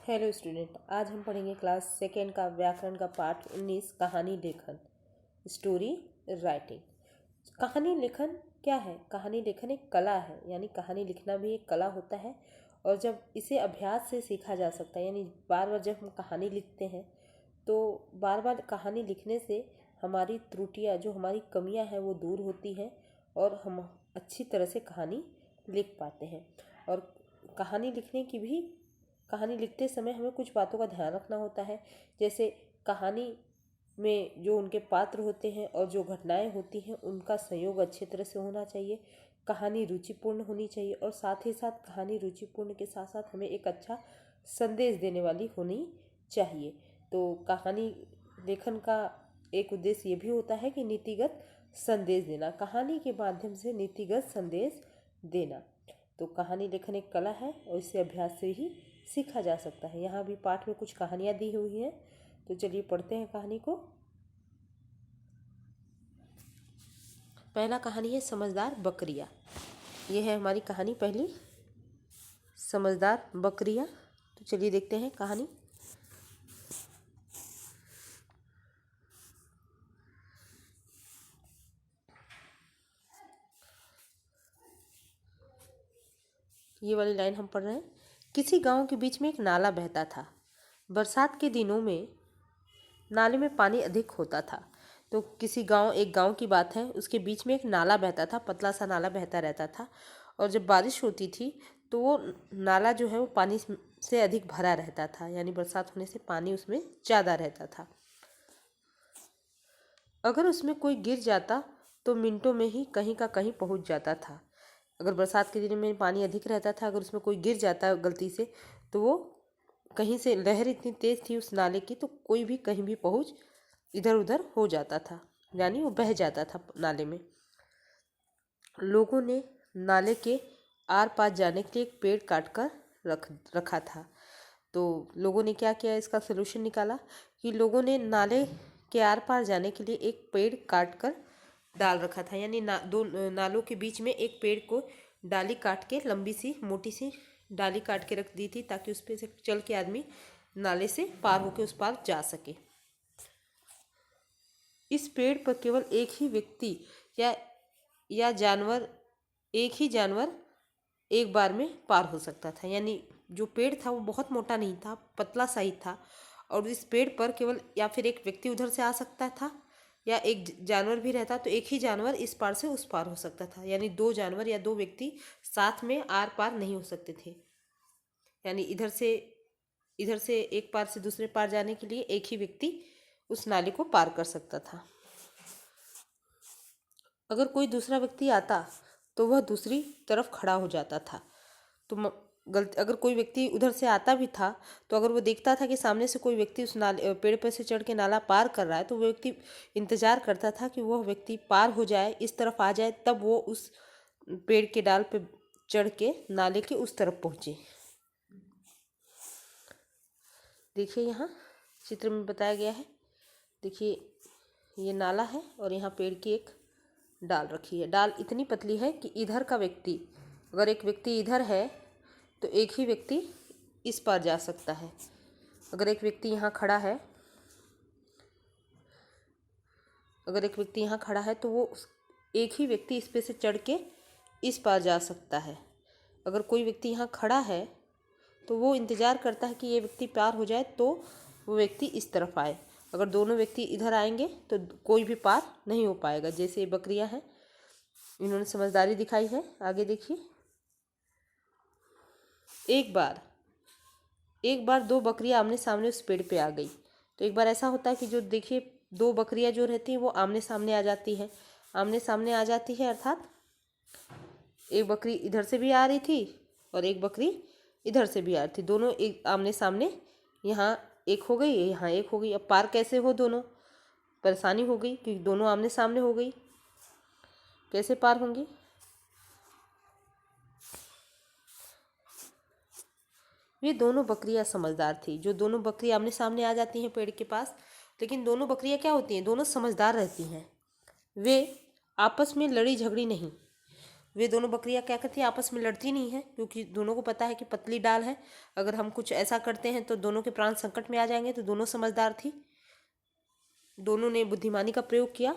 Hello student, आज हम पढ़ेंगे क्लास सेकेंड का व्याकरण का पाठ 19 कहानी लेखन, स्टोरी राइटिंग। कहानी लेखन क्या है? कहानी लेखन एक कला है, यानी कहानी लिखना भी एक कला होता है। और जब इसे अभ्यास से सीखा जा सकता है, यानी बार बार जब हम कहानी लिखते हैं तो बार बार कहानी लिखने से हमारी त्रुटियाँ, जो हमारी कमियाँ हैं, वो दूर होती हैं और हम अच्छी तरह से कहानी लिख पाते हैं। और कहानी लिखते समय हमें कुछ बातों का ध्यान रखना होता है, जैसे कहानी में जो उनके पात्र होते हैं और जो घटनाएं होती हैं उनका संयोग अच्छे तरह से होना चाहिए। कहानी रुचिपूर्ण होनी चाहिए और साथ ही साथ कहानी रुचिपूर्ण के साथ साथ हमें एक अच्छा संदेश देने वाली होनी चाहिए। तो कहानी लेखन का एक उद्देश्य ये भी होता है कि नीतिगत संदेश देना, कहानी के माध्यम से नीतिगत संदेश देना। तो कहानी लेखन एक कला है और इसे अभ्यास से ही सीखा जा सकता है। यहाँ भी पाठ में कुछ कहानियाँ दी हुई हैं, तो चलिए पढ़ते हैं कहानी को। पहला कहानी है समझदार बकरियाँ। ये है हमारी कहानी पहली, समझदार बकरियाँ। तो चलिए देखते हैं कहानी। ये वाली लाइन हम पढ़ रहे हैं। किसी गांव के बीच में एक नाला बहता था। बरसात के दिनों में नाले में पानी अधिक होता था। तो एक गांव की बात है, उसके बीच में एक नाला बहता था, पतला सा नाला बहता रहता था। और जब बारिश होती थी तो वो नाला जो है वो पानी से अधिक भरा रहता था, यानी बरसात होने से पानी उसमें ज़्यादा रहता था। अगर उसमें कोई गिर जाता तो मिनटों में ही कहीं का कहीं पहुंच जाता था। अगर बरसात के दिन में पानी अधिक रहता था, अगर उसमें कोई गिर जाता गलती से, तो वो कहीं से, लहर इतनी तेज़ थी उस नाले की, तो कोई भी कहीं भी पहुंच इधर उधर हो जाता था, यानी वो बह जाता था नाले में। लोगों ने नाले के आर पार जाने के लिए एक पेड़ काट कर रखा था। तो लोगों ने क्या किया, इसका सलूशन निकाला कि लोगों ने नाले के आर पार जाने के लिए एक पेड़ काट कर डाल रखा था, यानी दो नालों के बीच में एक पेड़ को डाली काट के, लंबी सी मोटी सी डाली काट के रख दी थी, ताकि उस पर से चल के आदमी नाले से पार होके उस पार जा सके। इस पेड़ पर केवल एक ही व्यक्ति या जानवर, एक ही जानवर एक बार में पार हो सकता था। यानी जो पेड़ था वो बहुत मोटा नहीं था, पतला सा ही था, और इस पेड़ पर केवल या फिर एक व्यक्ति उधर से आ सकता था या एक जानवर भी रहता तो एक ही जानवर इस पार से उस पार हो सकता था। यानी दो जानवर या दो व्यक्ति साथ में आर पार नहीं हो सकते थे। यानी इधर से एक पार से दूसरे पार जाने के लिए एक ही व्यक्ति उस नाले को पार कर सकता था। अगर कोई दूसरा व्यक्ति आता तो वह दूसरी तरफ खड़ा हो जाता था। तो अगर कोई व्यक्ति उधर से आता भी था, तो अगर वो देखता था कि सामने से कोई व्यक्ति उस नाले पेड़ पर से चढ़ के नाला पार कर रहा है, तो वो व्यक्ति इंतजार करता था कि वह व्यक्ति पार हो जाए, इस तरफ आ जाए, तब वो उस पेड़ के डाल पे चढ़ के नाले के उस तरफ पहुँचे। देखिए यहाँ चित्र में बताया गया है। देखिए ये नाला है और यहाँ पेड़ की एक डाल रखी है। डाल इतनी पतली है कि इधर का व्यक्ति, अगर एक व्यक्ति इधर है तो एक ही व्यक्ति इस पार जा सकता है। अगर एक व्यक्ति यहाँ खड़ा है, तो वो एक ही व्यक्ति इस पे से चढ़ के इस पार जा सकता है। अगर कोई व्यक्ति यहाँ खड़ा है तो वो इंतज़ार करता है कि ये व्यक्ति पार हो जाए तो वो व्यक्ति इस तरफ आए। अगर दोनों व्यक्ति इधर आएंगे तो कोई भी पार नहीं हो पाएगा। जैसे ये बकरियां हैं, इन्होंने समझदारी दिखाई है। आगे देखिए। एक बार दो बकरियां आमने सामने उस पेड़ पे आ गई। तो एक बार ऐसा होता है कि जो देखिए दो बकरियां जो रहती हैं वो आमने सामने आ जाती है। अर्थात एक बकरी इधर से भी आ रही थी और एक बकरी इधर से भी आ रही थी। दोनों एक आमने सामने, यहाँ एक हो गई, यहाँ एक हो गई। अब पार कैसे हो, दोनों परेशानी हो गई क्योंकि दोनों आमने सामने हो गई, कैसे पार होंगी। ये दोनों बकरियां समझदार थी। जो दोनों बकरी आमने सामने आ जाती हैं पेड़ के पास, लेकिन दोनों बकरियां क्या होती हैं, दोनों समझदार रहती हैं। वे आपस में लड़ी झगड़ी नहीं, वे दोनों बकरियां क्या करती हैं, आपस में लड़ती नहीं है, क्योंकि दोनों को पता है कि पतली डाल है, अगर हम कुछ ऐसा करते हैं तो दोनों के प्राण संकट में आ जाएंगे। तो दोनों समझदार थी, दोनों ने बुद्धिमानी का प्रयोग किया।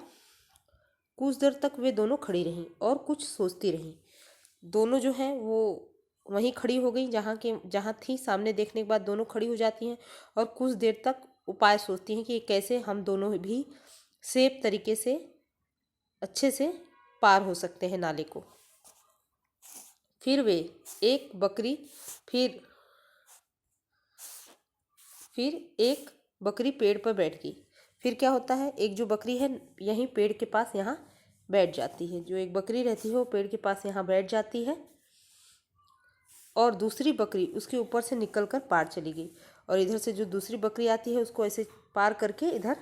कुछ देर तक वे दोनों खड़ी रहीं और कुछ सोचती रहीं। दोनों जो हैं वो वहीं खड़ी हो गई जहाँ थी। सामने देखने के बाद दोनों खड़ी हो जाती हैं और कुछ देर तक उपाय सोचती हैं कि कैसे हम दोनों भी सेफ तरीके से अच्छे से पार हो सकते हैं नाले को। फिर वे एक बकरी फिर एक बकरी पेड़ पर बैठ गई। फिर क्या होता है, एक जो बकरी है यहीं पेड़ के पास यहाँ बैठ जाती है। जो एक बकरी रहती है वो पेड़ के पास यहाँ बैठ जाती है और दूसरी बकरी उसके ऊपर से निकलकर पार चली गई। और इधर से जो दूसरी बकरी आती है उसको ऐसे पार करके इधर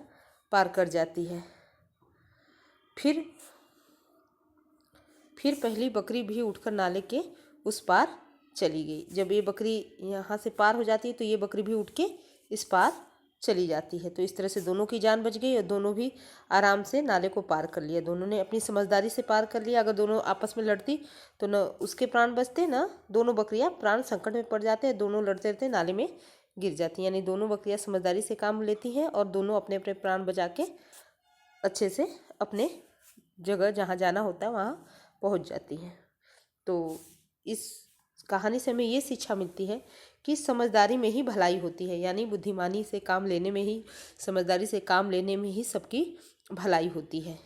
पार कर जाती है। फिर पहली बकरी भी उठकर नाले के उस पार चली गई। जब ये बकरी यहाँ से पार हो जाती है तो ये बकरी भी उठ के इस पार चली जाती है। तो इस तरह से दोनों की जान बच गई और दोनों भी आराम से नाले को पार कर लिया। दोनों ने अपनी समझदारी से पार कर लिया। अगर दोनों आपस में लड़ती तो न उसके प्राण बचते, न दोनों बकरियां प्राण संकट में पड़ जाते हैं। दोनों लड़ते लड़ते नाले में गिर जाती हैं। यानी दोनों बकरियां समझदारी से काम लेती हैं और दोनों अपने अपने प्राण बचा के अच्छे से अपने जगह जहाँ जाना होता है वहाँ पहुँच जाती हैं। तो इस कहानी से हमें ये शिक्षा मिलती है कि समझदारी में ही भलाई होती है। यानी बुद्धिमानी से काम लेने में ही, समझदारी से काम लेने में ही सबकी भलाई होती है।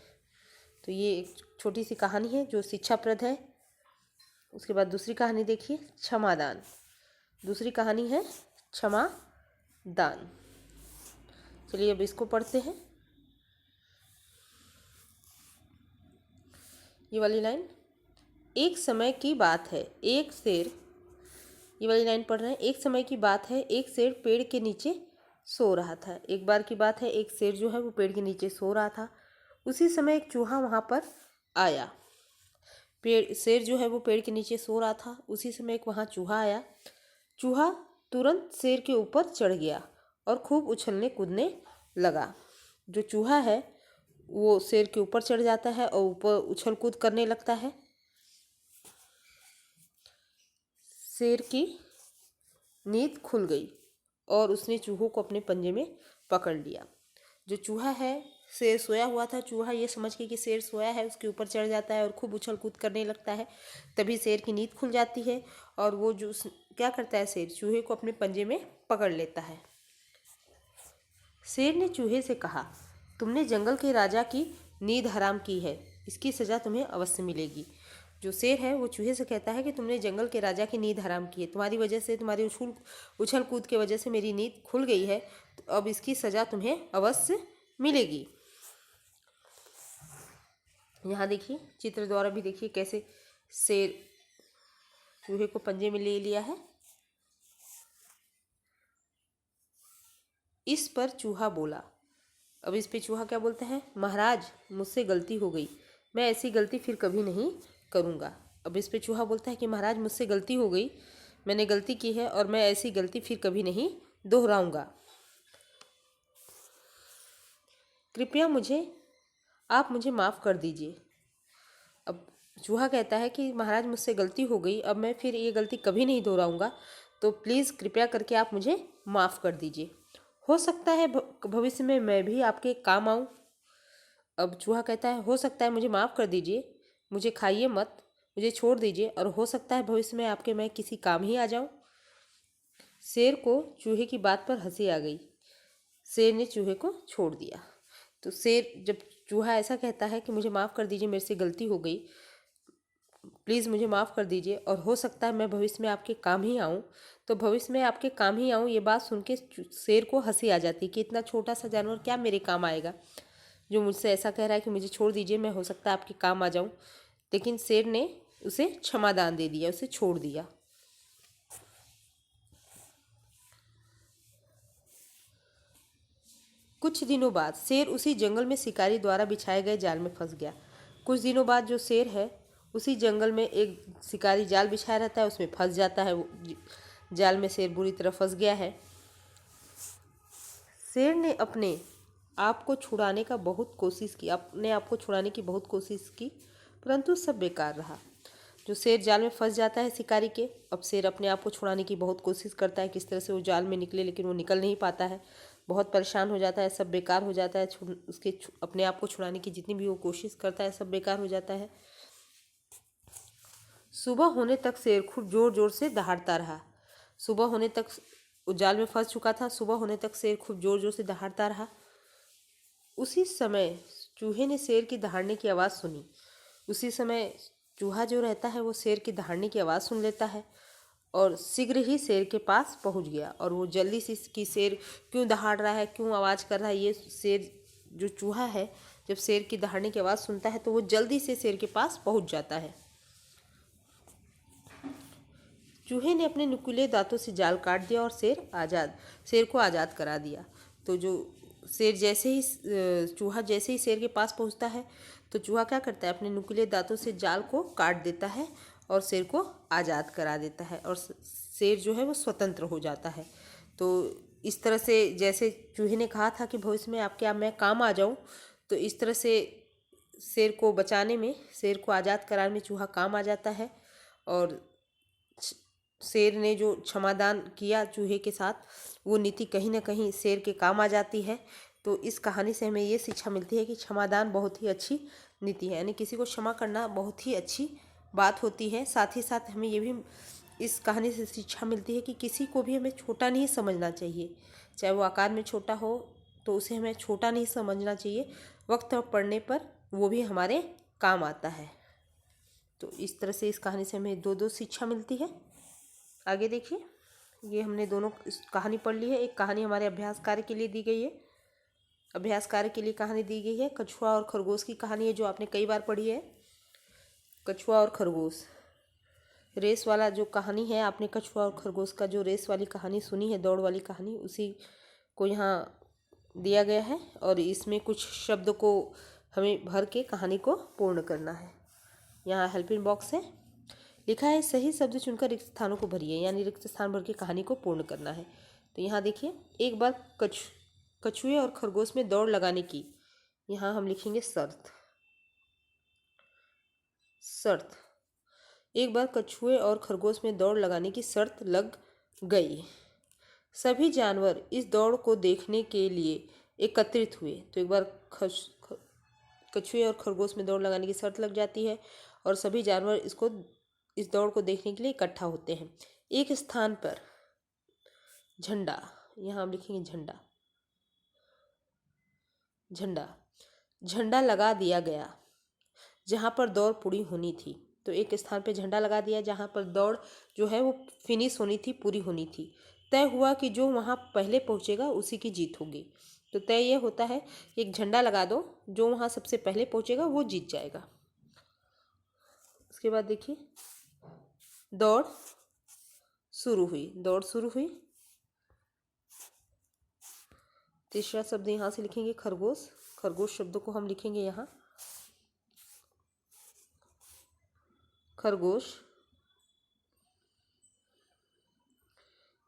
तो ये एक छोटी सी कहानी है जो शिक्षाप्रद है। उसके बाद दूसरी कहानी देखिए, क्षमादान। दूसरी कहानी है क्षमादान। चलिए अब इसको पढ़ते हैं। ये वाली लाइन, एक समय की बात है, एक शेर, ये वाली लाइन पढ़ रहे हैं। एक समय की बात है, एक शेर पेड़ के नीचे सो रहा था। एक बार की बात है, एक शेर जो है वो पेड़ के नीचे सो रहा था। उसी समय एक चूहा वहाँ पर आया। शेर जो है वो पेड़ के नीचे सो रहा था, उसी समय एक वहाँ चूहा आया। चूहा तुरंत शेर के ऊपर चढ़ गया और खूब उछलने कूदने लगा। जो चूहा है वो शेर के ऊपर चढ़ जाता है और ऊपर उछल कूद करने लगता है। शेर की नींद खुल गई और उसने चूहों को अपने पंजे में पकड़ लिया। जो चूहा है, शेर सोया हुआ था, चूहा ये समझ के कि शेर सोया है उसके ऊपर चढ़ जाता है और खूब उछल कूद करने लगता है। तभी शेर की नींद खुल जाती है और वो जो क्या करता है, शेर चूहे को अपने पंजे में पकड़ लेता है। शेर ने चूहे से कहा, तुमने जंगल के राजा की नींद हराम की है, इसकी सज़ा तुम्हें अवश्य मिलेगी। जो शेर है वो चूहे से कहता है कि तुमने जंगल के राजा की नींद हराम की है, तुम्हारी वजह से, तुम्हारी उछल कूद की वजह से मेरी नींद खुल गई है, तो अब इसकी सज़ा तुम्हें अवश्य मिलेगी। यहाँ देखिए चित्र द्वारा भी देखिए कैसे शेर चूहे को पंजे में ले लिया है। इस पर चूहा बोला, अब इस पे चूहा क्या बोलते हैं, महाराज मुझसे गलती हो गई, मैं ऐसी गलती फिर कभी नहीं करूँगा। अब इस पे चूहा बोलता है कि महाराज मुझसे गलती हो गई, मैंने गलती की है और मैं ऐसी गलती फिर कभी नहीं दोहराऊँगा। कृपया आप मुझे माफ़ कर दीजिए। अब चूहा कहता है कि महाराज मुझसे गलती हो गई, अब मैं फिर ये गलती कभी नहीं दोहराऊँगा, तो प्लीज़ कृपया करके आप मुझे माफ़ कर दीजिए। हो सकता है भविष्य में मैं भी आपके काम आऊँ। अब चूहा कहता है, हो सकता है मुझे माफ़ कर दीजिए, मुझे खाइए मत, मुझे छोड़ दीजिए, और हो सकता है भविष्य में मैं किसी काम ही आ जाऊँ। शेर को चूहे की बात पर हंसी आ गई। शेर ने चूहे को छोड़ दिया। तो शेर, जब चूहा ऐसा कहता है कि मुझे माफ़ कर दीजिए, मेरे से गलती हो गई, प्लीज़ मुझे माफ़ कर दीजिए, और हो सकता है मैं भविष्य में आपके काम ही आऊँ, तो भविष्य में आपके काम ही आऊँ, ये बात सुन के शेर को हंसी आ जाती कि इतना छोटा सा जानवर क्या मेरे काम आएगा, जो मुझसे ऐसा कह रहा है कि मुझे छोड़ दीजिए, मैं हो सकता है आपके काम आ जाऊँ। लेकिन शेर ने उसे क्षमादान दे दिया, उसे छोड़ दिया। कुछ दिनों बाद शेर उसी जंगल में शिकारी द्वारा बिछाए गए जाल में फंस गया। कुछ दिनों बाद जो शेर है उसी जंगल में एक शिकारी जाल बिछाया रहता है, उसमें फंस जाता है। वो जाल में शेर बुरी तरह फंस गया है। शेर ने अपने आप को छुड़ाने की बहुत कोशिश की, परंतु सब बेकार रहा। जो शेर जाल में फंस जाता है शिकारी के। अब शेर अपने आप को छुड़ाने की बहुत कोशिश करता है, किस तरह से वो जाल में निकले, लेकिन वो निकल नहीं पाता है। बहुत परेशान हो जाता है, सब बेकार हो जाता है। अपने आप को छुड़ाने की जितनी भी वो कोशिश करता है सब बेकार हो जाता है। सुबह होने तक शेर खूब जोर जोर से दहाड़ता रहा। सुबह होने तक वो जाल में फंस चुका था। सुबह होने तक शेर खूब जोर जोर से दहाड़ता रहा। उसी समय चूहे ने शेर की दहाड़ने की आवाज़ सुनी। उसी समय चूहा जो रहता है वो शेर की दहाड़ने की आवाज़ सुन लेता है और शीघ्र ही शेर के पास पहुंच गया। और वो जल्दी से कि शेर क्यों दहाड़ रहा है, क्यों आवाज़ कर रहा है, ये शेर जो चूहा है जब शेर की दहाड़ने की आवाज़ सुनता है तो वो जल्दी से शेर के पास पहुंच जाता है। चूहे ने अपने नुकीले दांतों से जाल काट दिया और शेर को आज़ाद करा दिया। तो जो शेर जैसे ही चूहा जैसे ही शेर के पास पहुंचता है तो चूहा क्या करता है, अपने नुकीले दांतों से जाल को काट देता है और शेर को आज़ाद करा देता है और शेर जो है वो स्वतंत्र हो जाता है। तो इस तरह से जैसे चूहे ने कहा था कि भविष्य में आपके मैं काम आ जाऊं, तो इस तरह से शेर को बचाने में, शेर को आज़ाद कराने में चूहा काम आ जाता है। और शेर ने जो क्षमादान किया चूहे के साथ, वो नीति कहीं ना कहीं शेर के काम आ जाती है। तो इस कहानी से हमें ये शिक्षा मिलती है कि क्षमादान बहुत ही अच्छी नीति है, यानी किसी को क्षमा करना बहुत ही अच्छी बात होती है। साथ ही साथ हमें ये भी इस कहानी से शिक्षा मिलती है कि किसी को भी हमें छोटा नहीं समझना चाहिए। चाहे वो आकार में छोटा हो तो उसे हमें छोटा नहीं समझना चाहिए। वक्त पड़ने पर वो भी हमारे काम आता है। तो इस तरह से इस कहानी से हमें दो शिक्षा मिलती है। आगे देखिए, ये हमने दोनों इस कहानी पढ़ ली है। एक कहानी हमारे अभ्यास कार्य के लिए दी गई है। अभ्यास कार्य के लिए कहानी दी गई है कछुआ और खरगोश की कहानी है, जो आपने कई बार पढ़ी है। कछुआ और खरगोश रेस वाला जो कहानी है, आपने कछुआ और खरगोश का जो रेस वाली कहानी सुनी है, दौड़ वाली कहानी, उसी को यहाँ दिया गया है। और इसमें कुछ शब्द को हमें भर के कहानी को पूर्ण करना है। यहाँ हेल्पिंग बॉक्स है, लिखा है सही शब्द चुनकर रिक्त स्थानों को भरिए, यानी रिक्त स्थान भर के कहानी को पूर्ण करना है। तो यहाँ देखिए, एक बार कछुए और खरगोश में दौड़ लगाने की, यहाँ हम लिखेंगे शर्त। एक बार कछुए और खरगोश में दौड़ लगाने की शर्त लग गई। सभी जानवर इस दौड़ को देखने के लिए एकत्रित हुए। तो एक बार कछुए और खरगोश में दौड़ लगाने की शर्त लग जाती है और सभी जानवर इस दौड़ को देखने के लिए इकट्ठा होते हैं। एक स्थान पर झंडा, यहाँ हम लिखेंगे झंडा लगा दिया गया जहाँ पर दौड़ पूरी होनी थी। तो एक स्थान पे झंडा लगा दिया जहाँ पर दौड़ जो है वो फिनिश होनी थी, पूरी होनी थी। तय हुआ कि जो वहाँ पहले पहुँचेगा उसी की जीत होगी। तो तय ये होता है, एक झंडा लगा दो, जो वहाँ सबसे पहले पहुँचेगा वो जीत जाएगा। उसके बाद देखिए, दौड़ शुरू हुई। तीसरा शब्द यहाँ से लिखेंगे खरगोश शब्द को हम लिखेंगे यहाँ खरगोश,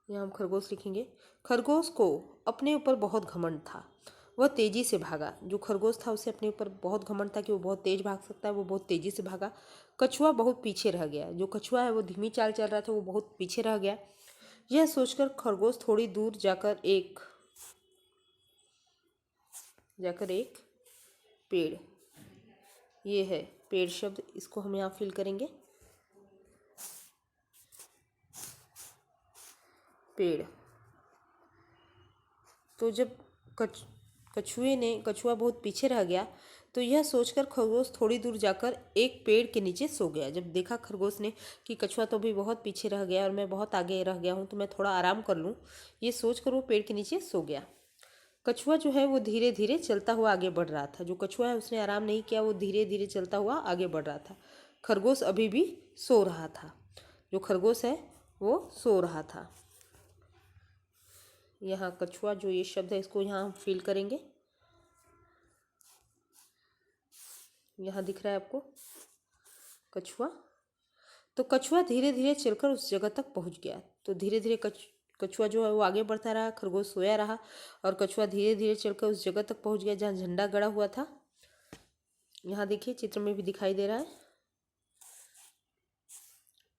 यहाँ हम खरगोश लिखेंगे। खरगोश को अपने ऊपर बहुत घमंड था, वह तेजी से भागा। जो खरगोश था उसे अपने ऊपर बहुत घमंड था कि वो बहुत तेज भाग सकता है, वो बहुत तेजी से भागा। कछुआ बहुत पीछे रह गया। जो कछुआ है वो धीमी चाल चल रहा था, वो बहुत पीछे रह गया। यह सोचकर खरगोश थोड़ी दूर जाकर एक पेड़, ये है पेड़ शब्द, इसको हम यहाँ फिल करेंगे पेड़। तो जब कछुआ बहुत पीछे रह गया तो यह सोचकर खरगोश थोड़ी दूर जाकर एक पेड़ के नीचे सो गया। जब देखा खरगोश ने कि कछुआ तो भी बहुत पीछे रह गया और मैं बहुत आगे रह गया हूँ, तो मैं थोड़ा आराम कर लूँ, ये सोचकर वो पेड़ के नीचे सो गया। कछुआ जो है वो धीरे धीरे चलता हुआ आगे बढ़ रहा था। जो कछुआ है उसने आराम नहीं किया, वो धीरे धीरे चलता हुआ आगे बढ़ रहा था। खरगोश अभी भी सो रहा था। जो खरगोश है वो सो रहा था। यहाँ कछुआ जो ये शब्द है इसको यहाँ हम फिल करेंगे। यहाँ दिख रहा है आपको कछुआ। तो कछुआ धीरे धीरे चलकर उस जगह तक पहुँच गया। तो धीरे धीरे कछुआ जो है वो आगे बढ़ता रहा, खरगोश सोया रहा और कछुआ धीरे धीरे चलकर उस जगह तक पहुँच गया जहाँ झंडा गड़ा हुआ था। यहाँ देखिए चित्र में भी दिखाई दे रहा है।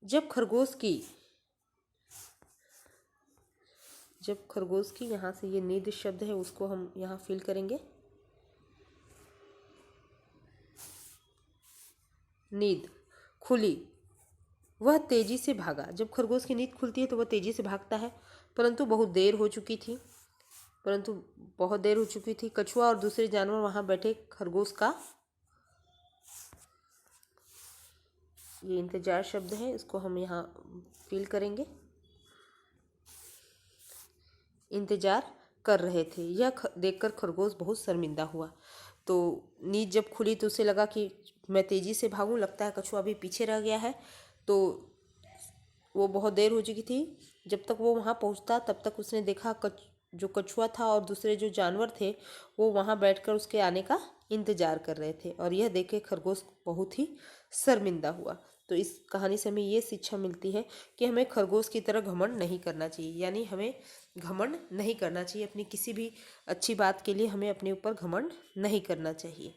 जब खरगोश की यहाँ से ये नींद शब्द है उसको हम यहाँ फिल करेंगे। नींद खुली, वह तेजी से भागा। जब खरगोश की नींद खुलती है तो वह तेजी से भागता है, परंतु बहुत देर हो चुकी थी। कछुआ और दूसरे जानवर वहां बैठे खरगोश का, ये इंतजार शब्द है, इसको हम यहाँ फील करेंगे। इंतजार कर रहे थे। यह देखकर खरगोश बहुत शर्मिंदा हुआ। तो नींद जब खुली तो उसे लगा कि मैं तेजी से भागूं, लगता है कछुआ भी पीछे रह गया है। तो वो बहुत देर हो चुकी थी। जब तक वो वहाँ पहुँचता तब तक उसने देखा जो कछुआ था और दूसरे जो जानवर थे वो वहाँ बैठकर उसके आने का इंतजार कर रहे थे, और यह देख के खरगोश बहुत ही शर्मिंदा हुआ। तो इस कहानी से हमें ये शिक्षा मिलती है कि हमें खरगोश की तरह घमंड नहीं करना चाहिए, यानी हमें घमंड नहीं करना चाहिए। अपनी किसी भी अच्छी बात के लिए हमें अपने ऊपर घमंड नहीं करना चाहिए।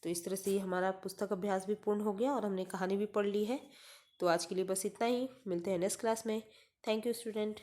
तो इस तरह से ये हमारा पुस्तक अभ्यास भी पूर्ण हो गया और हमने कहानी भी पढ़ ली है। तो आज के लिए बस इतना ही, मिलते हैं नेक्स्ट क्लास में। Thank you student.